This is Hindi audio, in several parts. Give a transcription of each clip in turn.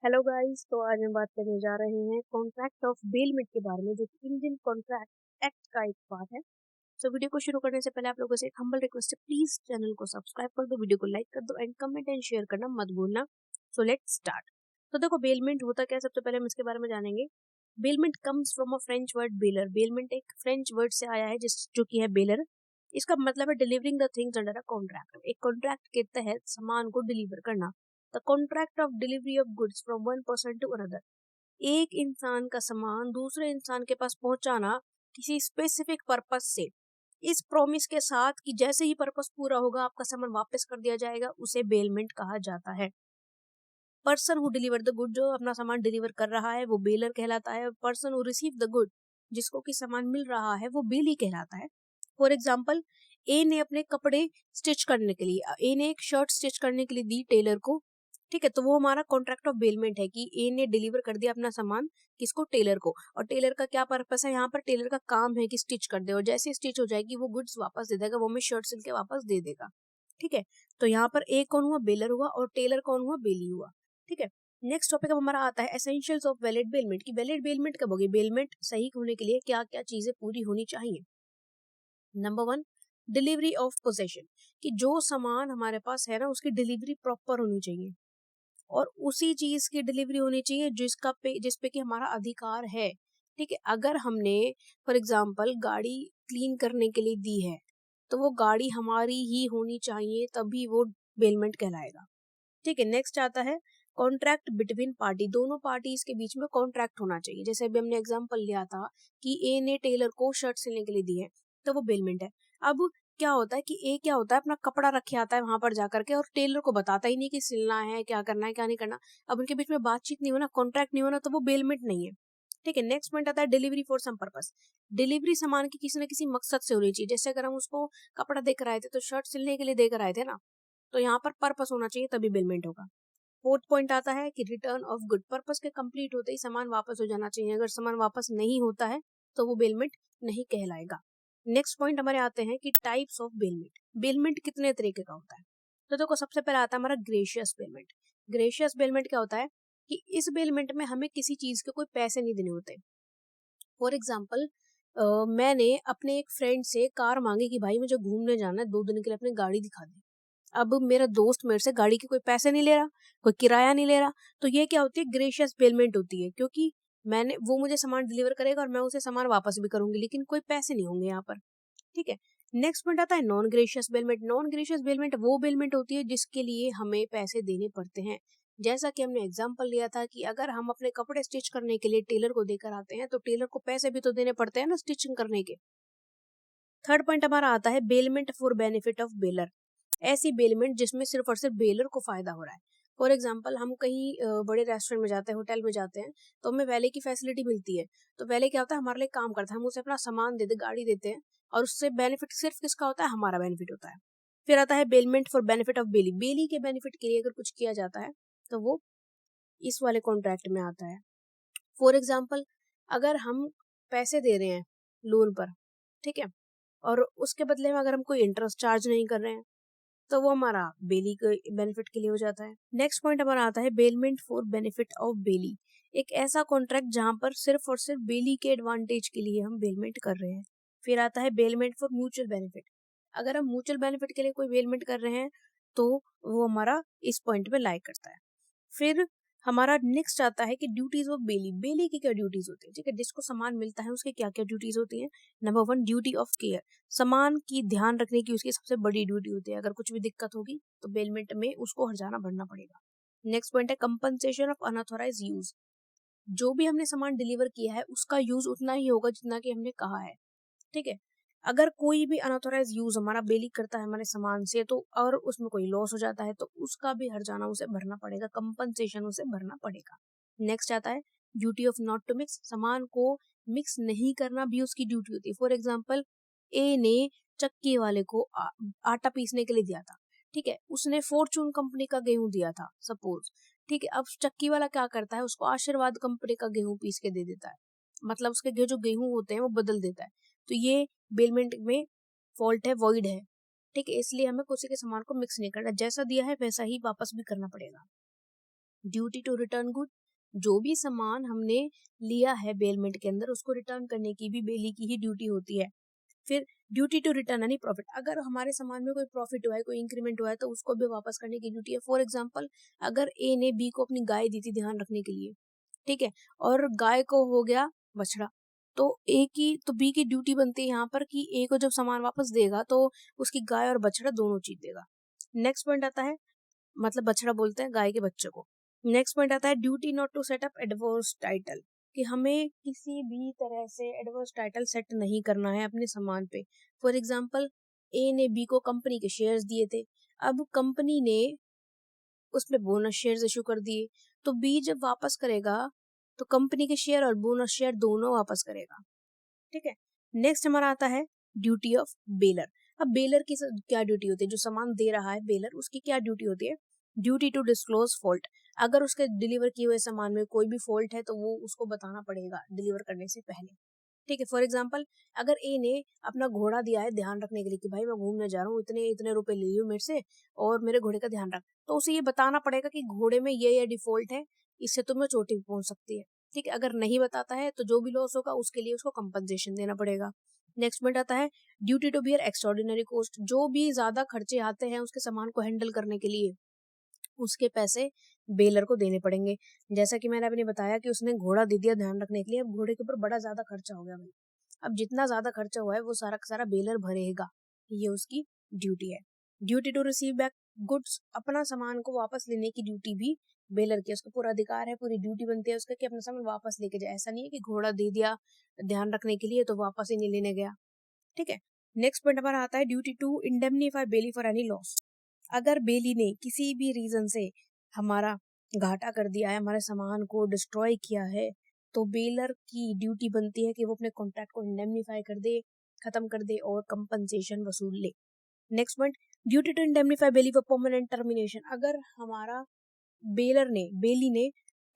हेलो गाइस, तो आज हम बात करने जा रहे हैं कॉन्ट्रैक्ट ऑफ बेलमेंट के बारे में, जो कि इंडियन कॉन्ट्रैक्ट एक्ट का एक पार्ट है। सो वीडियो को शुरू करने से पहले आप लोगों से एक हम्बल रिक्वेस्ट है, प्लीज चैनल को सब्सक्राइब कर दो, वीडियो को लाइक कर दो एंड कमेंट एंड शेयर करना मत भूलना। So let's start. तो देखो, बेलमेंट होता क्या है, सबसे पहले हम इसके बारे में जानेंगे। Bailment comes from a French word baler. Bailment एक फ्रेंच वर्ड से आया है जिस जो कि है बेलर। इसका मतलब है delivering the things under a contract. एक कॉन्ट्रैक्ट के तहत सामान को डिलीवर करना। The contract of delivery of goods from one person to another. एक इंसान का सामान दूसरे इंसान के पास पहुंचाना किसी स्पेसिफिक पर्पस से, इस प्रॉमिस के साथ कि जैसे ही पर्पस पूरा होगा आपका सामान वापस कर दिया जाएगा, उसे बेलमेंट कहा जाता है। Person who deliver the good, जो अपना सामान डिलीवर कर रहा है वो बेलर कहलाता है। Person who receive the good, जिसको कि सामान मिल रहा है, वो बेली कहलाता है। फॉर एग्जाम्पल, ए ने अपने कपड़े स्टिच करने के लिए, ए ने एक शर्ट स्टिच करने के लिए दी टेलर को, ठीक है, तो वो हमारा कॉन्ट्रैक्ट ऑफ बेलमेंट है कि ए ने डिलीवर कर दिया अपना सामान किसको, टेलर को। और टेलर का क्या पर्पस है यहाँ पर, टेलर का काम है कि स्टिच कर दे, और जैसे स्टिच हो जाएगी वो गुड्स वापस दे देगा, वो हमें शर्ट सिल के वापस दे देगा। ठीक है, तो यहाँ पर ए कौन हुआ, बेलर हुआ, और टेलर कौन हुआ, बेली हुआ। ठीक है, नेक्स्ट टॉपिक अब हमारा आता है एसेंशियल्स ऑफ वैलिड बेलमेंट की वैलिड बेलमेंट कब होगी, बेलमेंट सही होने के लिए क्या क्या चीजें पूरी होनी चाहिए। नंबर 1, डिलीवरी ऑफ पोजेशन, कि जो सामान हमारे पास है ना उसकी डिलीवरी प्रॉपर होनी चाहिए, और उसी चीज की डिलीवरी होनी चाहिए जिस पे कि हमारा अधिकार है। ठीक है, अगर हमने फॉर एग्जाम्पल गाड़ी क्लीन करने के लिए दी है, तो वो गाड़ी हमारी ही होनी चाहिए, तभी वो बेलमेंट कहलाएगा। ठीक है, नेक्स्ट आता है कॉन्ट्रैक्ट बिटवीन पार्टी, दोनों पार्टीज के बीच में कॉन्ट्रैक्ट होना चाहिए। जैसे अभी हमने एग्जांपल लिया था कि ए ने टेलर को शर्ट सिलने के लिए दी है, तो वो बेलमेंट है। अब क्या होता है कि ए क्या होता है, अपना कपड़ा रखे आता है वहां पर जाकर के, और टेलर को बताता ही नहीं कि सिलना है, क्या करना है, क्या नहीं करना। अब उनके बीच में बातचीत नहीं होना, कॉन्ट्रैक्ट नहीं होना, तो वो बेलमेंट नहीं है। ठीक है, नेक्स्ट पॉइंट आता है delivery for some purpose, delivery सामान की किसी न किसी मकसद से होनी चाहिए। जैसे अगर हम उसको कपड़ा देकर आए थे तो शर्ट सिलने के लिए देकर आए थे ना, तो यहाँ पर पर्पस होना चाहिए, तभी बेलमेंट होगा। फोर्थ पॉइंट आता है कि रिटर्न ऑफ गुड, पर्पस के कंप्लीट होते ही सामान वापस हो जाना चाहिए। अगर सामान वापस नहीं होता है तो वो बेलमेंट नहीं कहलाएगा। नेक्स्ट पॉइंट हमारे आते हैं कि टाइप्स ऑफ बेलमेंट, बेलमेंट कितने तरीके का होता है। तो देखो, सबसे पहले आता है हमारा ग्रेशियस बेलमेंट। ग्रेशियस बेलमेंट क्या होता है कि इस बेलमेंट में हमें किसी चीज के कोई पैसे नहीं देने होते। फॉर एग्जाम्पल, मैंने अपने एक फ्रेंड से कार मांगी कि भाई मुझे घूमने जाना है 2 दिन के लिए, अपनी गाड़ी दिखा दे। अब मेरा दोस्त मेरे से गाड़ी के कोई पैसे नहीं ले रहा, कोई किराया नहीं ले रहा, तो ये क्या होती है, ग्रेशियस पेमेंट होती है, क्योंकि वो मुझे सामान डिलीवर करेगा और मैं उसे सामान वापस भी करूंगी, लेकिन कोई पैसे नहीं होंगे यहाँ पर। ठीक है, नेक्स्ट पॉइंट आता है non gratuitous bailment. Non gratuitous bailment वो बेलमेंट होती है जिसके लिए हमें पैसे देने पड़ते हैं। जैसा कि हमने एग्जांपल लिया था कि अगर हम अपने कपड़े स्टिच करने के लिए टेलर को देकर आते हैं, तो टेलर को पैसे भी तो देने पड़ते हैं ना स्टिचिंग करने के। थर्ड पॉइंट हमारा आता है bailment for benefit of baler, ऐसी बेलमेंट जिसमें सिर्फ और सिर्फ बेलर को फायदा हो रहा है। फॉर एग्जाम्पल, हम कहीं बड़े रेस्टोरेंट में जाते हैं, होटल में जाते हैं, तो हमें वैले की फैसिलिटी मिलती है। तो वैले क्या होता है, हमारे लिए काम करता है, हम उसे अपना सामान देते, गाड़ी देते हैं, और उससे बेनिफिट सिर्फ किसका होता है, हमारा बेनिफिट होता है। फिर आता है bailment for benefit of bailee, bailee के बेनिफिट के लिए अगर कुछ किया जाता है तो वो इस वाले कॉन्ट्रैक्ट में आता है। फॉर एग्जाम्पल, अगर हम पैसे दे रहे हैं लोन पर, ठीक है, और उसके बदले में अगर हम कोई इंटरेस्ट चार्ज नहीं कर रहे हैं, तो वो हमारा बेली के बेनिफिट के लिए हो जाता है। नेक्स्ट पॉइंट हमारा आता है बेलमेंट फॉर बेनिफिट ऑफ बेली, एक ऐसा कॉन्ट्रैक्ट जहां पर सिर्फ और सिर्फ बेली के एडवांटेज के लिए हम बेलमेंट कर रहे हैं। फिर आता है बेलमेंट फॉर म्यूचुअल बेनिफिट, अगर हम म्यूचुअल बेनिफिट के लिए कोई बेलमेंट कर रहे हैं तो वो हमारा इस पॉइंट में लाई करता है। फिर हमारा नेक्स्ट आता है कि ड्यूटीज ऑफ बेली, बेली की क्या ड्यूटीज होती है। ठीक है, जिसको सामान मिलता है उसकी क्या क्या ड्यूटीज होती है। नंबर 1, ड्यूटी ऑफ केयर, सामान की ध्यान रखने की उसकी सबसे बड़ी ड्यूटी होती है। अगर कुछ भी दिक्कत होगी तो बेलमेंट में उसको हर्जाना भरना पड़ेगा। नेक्स्ट पॉइंट है कंपनसेशन ऑफ अनऑथोराइज यूज, जो भी हमने सामान डिलीवर किया है उसका यूज उतना ही होगा जितना कि हमने कहा है। ठीक है, अगर कोई भी अनऑथोराइज यूज हमारा बेली करता है हमारे सामान से, तो और उसमें कोई लॉस हो जाता है तो उसका भी हर्जाना उसे भरना पड़ेगा, कंपनसेशन उसे भरना पड़ेगा। नेक्स्ट आता है duty of not to mix, सामान को मिक्स नहीं करना भी उसकी ड्यूटी होती है। फॉर एग्जाम्पल, ए ने चक्की वाले को आटा पीसने के लिए दिया था, ठीक है, उसने फॉर्चून कंपनी का गेहूं दिया था सपोज। ठीक है, अब चक्की वाला क्या करता है, उसको आशीर्वाद कंपनी का गेहूं पीस के दे देता है, मतलब उसके जो गेहूं होते हैं वो बदल देता है। तो ये बेलमेंट में फॉल्ट है, वॉइड है। ठीक है, इसलिए हमें किसी के सामान को मिक्स नहीं करना, जैसा दिया है वैसा ही वापस भी करना पड़ेगा। ड्यूटी टू रिटर्न गुड, जो भी सामान हमने लिया है बेलमेंट के अंदर उसको रिटर्न करने की भी बेली की ही ड्यूटी होती है। फिर duty to return any profit, अगर हमारे सामान में कोई प्रॉफिट हुआ है, कोई इंक्रीमेंट हुआ है तो उसको भी वापस करने की ड्यूटी है। फॉर एग्जाम्पल, अगर ए ने बी को अपनी गाय दी थी ध्यान रखने के लिए, ठीक है, और गाय को हो गया बछड़ा, तो बी की ड्यूटी बनती है यहाँ पर कि ए को जब सामान वापस देगा तो उसकी गाय और बछड़ा दोनों चीज देगा। नेक्स्ट पॉइंट आता है, मतलब बछड़ा बोलते हैं गाय के बच्चे को। नेक्स्ट पॉइंट आता है duty not to set up adverse title, कि हमें किसी भी तरह से एडवर्स टाइटल सेट नहीं करना है अपने सामान पे। फॉर एग्जाम्पल, ए ने बी को कंपनी के शेयर्स दिए थे, अब कंपनी ने उसमें बोनस शेयर्स इशू कर दिए, तो बी जब वापस करेगा तो कंपनी के शेयर और बोनस शेयर दोनों वापस करेगा, ठीक है। नेक्स्ट हमारा आता है ड्यूटी ऑफ बेलर। अब बेलर की क्या ड्यूटी होती है, जो सामान दे रहा है बेलर उसकी क्या ड्यूटी होती है, ड्यूटी टू डिस्क्लोज फॉल्ट, अगर उसके डिलीवर किए हुए सामान में कोई भी फॉल्ट है तो वो उसको बताना पड़ेगा डिलीवर करने से पहले, ठीक है। फॉर एग्जाम्पल, अगर ए ने अपना घोड़ा दिया है ध्यान रखने के लिए कि भाई मैं घूमने जा रहा हूँ, इतने इतने रुपए ले लियो मेरे से और मेरे घोड़े का ध्यान रख, तो उसे ये बताना पड़ेगा कि घोड़े में ये डिफॉल्ट है, इससे तुम्हें चोट भी पहुंच सकती है, ठीक है। अगर नहीं बताता है तो जो भी लॉस होगा उसके लिए उसको कंपनसेशन देना पड़ेगा। नेक्स्ट पॉइंट आता है duty to bear extraordinary cost, जो भी ज्यादा खर्चे आते हैं उसके सामान को हैंडल करने के लिए उसके पैसे बेलर को देने पड़ेंगे। जैसा कि मैंने अभी बताया कि उसने घोड़ा दे दिया ध्यान रखने के लिए, अब घोड़े के ऊपर बड़ा ज्यादा खर्चा हो गया भाई, अब जितना ज्यादा खर्चा हुआ है वो सारा का सारा बेलर भरेगा, ये उसकी ड्यूटी है। Duty to receive back goods, अपना सामान को वापस लेने की ड्यूटी भी बेलर की, उसका पूरा अधिकार है, पूरी ड्यूटी बनती है उसका कि अपना सामान वापस लेके जाए, ऐसा नहीं है कि घोड़ा दे दिया ध्यान रखने के लिए तो वापस ही नहीं लेने गया, ठीक है। नेक्स्ट पॉइंट हमारा आता है duty to indemnify bailee for any loss, अगर बेली ने किसी भी रीजन से हमारा घाटा कर दिया है, हमारे सामान को डिस्ट्रॉय किया है, तो बेलर की ड्यूटी बनती है कि वो अपने कॉन्ट्रैक्ट को इंडेमनीफाई कर दे, खत्म कर दे और कंपनसेशन वसूल ले। Next point, duty to indemnify bailee for permanent termination, अगर हमारा बेली ने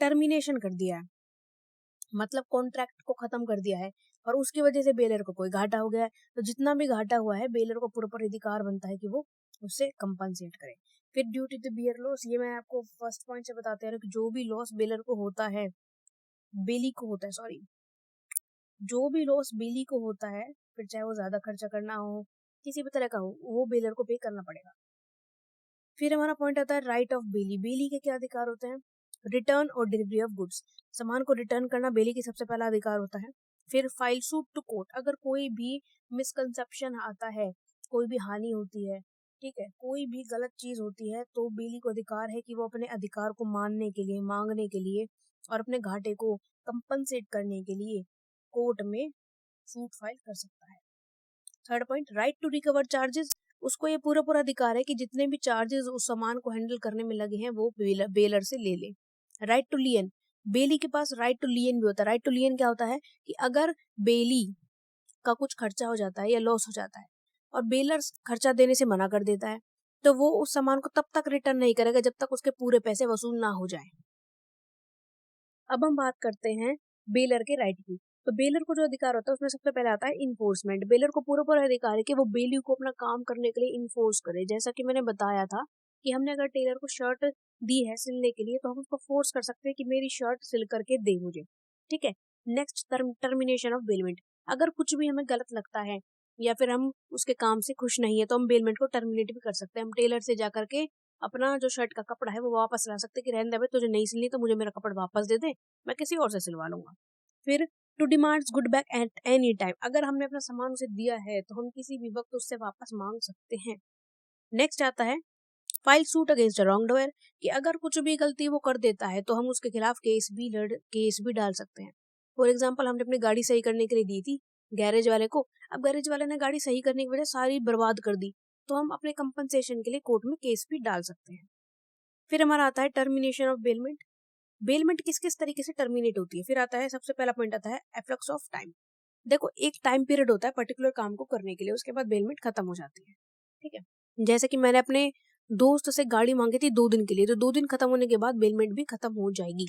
टर्मिनेशन कर दिया है, मतलब कॉन्ट्रैक्ट को खत्म कर दिया है और उसकी वजह से बेलर को कोई घाटा हो गया है, तो जितना भी घाटा हुआ है बेलर को पूरा अधिकार बनता है कि वो उससे कंपनसेट करे। फिर ड्यूटी टू बियर लॉस, ये मैं आपको फर्स्ट पॉइंट से बताते हैं कि जो भी लॉस बेलर को होता है, बेली को होता है सॉरी, जो भी लॉस बेली को होता है, फिर चाहे वो ज्यादा खर्चा करना हो किसी भी तरह का हो, वो बेलर को पे करना पड़ेगा। फिर हमारा पॉइंट आता है राइट ऑफ बेली, बेली के क्या अधिकार होते हैं, रिटर्न और डिलीवरी ऑफ गुड्स, सामान को रिटर्न करना बेली की सबसे पहला अधिकार होता है। फिर फाइल सूट टू कोर्ट, अगर कोई भी मिसकंसेप्शन आता है, कोई भी हानि होती है, ठीक है, कोई भी गलत चीज होती है, तो बेली को अधिकार है कि वो अपने अधिकार को मानने के लिए, मांगने के लिए और अपने घाटे को कंपनसेट करने के लिए कोर्ट में सूट फाइल कर सकता है। Third point, right to recover charges, उसको ये पूरा अधिकार है कि जितने भी चार्जेस उस सामान को हैंडल करने में लगे हैं वो बेलर से ले ले। राइट टू लियन, बेली के पास राइट टू लियन भी होता है। राइट टू लियन क्या होता है कि अगर बेली का कुछ खर्चा हो जाता है या लॉस हो जाता है और बेलर खर्चा देने से मना कर देता है, तो वो उस सामान को तब तक रिटर्न नहीं करेगा जब तक उसके पूरे पैसे वसूल ना हो जाए। अब हम बात करते हैं बेलर के राइट की। तो बेलर को जो अधिकार होता है उसमें सबसे पहले आता है इन्फोर्समेंट, बेलर को पूरा अधिकार है कि वो बेली को अपना काम करने के लिए इन्फोर्स करे। जैसा कि मैंने बताया था कि हमने अगर टेलर को शर्ट दी है सिलने के लिए तो हम उसको फोर्स कर सकते हैं कि मेरी शर्ट सिल करके दे मुझे, ठीक है। नेक्स्ट, टर्मिनेशन ऑफ बेलमेंट, अगर कुछ भी हमें गलत लगता है या फिर हम उसके काम से खुश नहीं है तो हम बेलमेंट को टर्मिनेट भी कर सकते हैं। हम टेलर से जा करके अपना जो शर्ट का कपड़ा है वो वापस ला सकते कि रहने दे भाई, तुझे नहीं सिलनी तो मुझे मेरा कपड़ा वापस दे दे, मैं किसी और से सिलवा लूंगा। फिर to demands good back at any time, अगर हमने अपना सामान उसे दिया है तो हम किसी भी वक्त उससे वापस मांग सकते हैं। नेक्स्ट आता है file suit against a wrong door, कि अगर कुछ भी गलती वो कर देता है तो हम उसके खिलाफ केस भी डाल सकते हैं। फॉर एग्जाम्पल, हमने अपनी गाड़ी सही करने के लिए दी थी गैरेज वाले को, अब गैरेज वाले ने गाड़ी सही करने की वजह सारी बर्बाद कर दी, तो हम अपने कंपनसेशन के लिए कोर्ट में केस भी डाल सकते हैं। फिर हमारा आता है टर्मिनेशन ऑफ बेलमेंट, बेलमेंट किस किस तरीके से टर्मिनेट होती है। फिर आता है सबसे पहला पॉइंट आता है एफ्लक्स ऑफ टाइम, देखो एक टाइम पीरियड होता है पर्टिकुलर काम को करने के लिए, उसके बाद बेलमेंट खत्म हो जाती है, ठीक है। जैसे कि मैंने अपने दोस्त से गाड़ी मांगी थी 2 दिन के लिए, तो 2 दिन खत्म होने के बाद बेलमेंट भी खत्म हो जाएगी।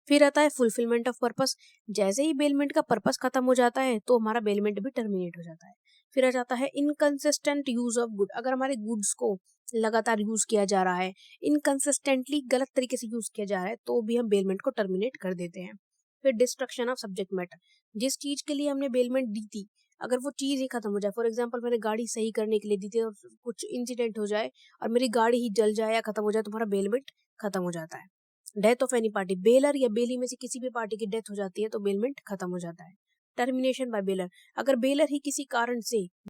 फिर आता है फुलफिलमेंट ऑफ पर्पस। जैसे ही बेलमेंट का पर्पस खत्म हो जाता है तो हमारा बेलमेंट भी टर्मिनेट हो जाता है। फिर आ जाता है इनकंसिस्टेंट यूज ऑफ गुड। अगर हमारे गुड्स को लगातार यूज किया जा रहा है, इनकंसिस्टेंटली गलत तरीके से यूज किया जा रहा है, तो भी हम बेलमेंट को टर्मिनेट कर देते हैं। फिर डिस्ट्रक्शन ऑफ सब्जेक्ट मैटर। जिस चीज के लिए हमने बेलमेंट दी थी, अगर वो चीज ही खत्म हो जाए, फॉर एग्जाम्पल मैंने गाड़ी सही करने के लिए दी थी और कुछ इंसिडेंट हो जाए और मेरी गाड़ी ही जल जाए या खत्म हो जाए, तो हमारा बेलमेंट खत्म हो जाता है। Death of any party. Baler या बेली में से किसी भी पार्टी की डेथ हो जाती है तो बेलमेंट खत्म हो जाता है। Termination by bailor. अगर बेलर ही किसी कारण से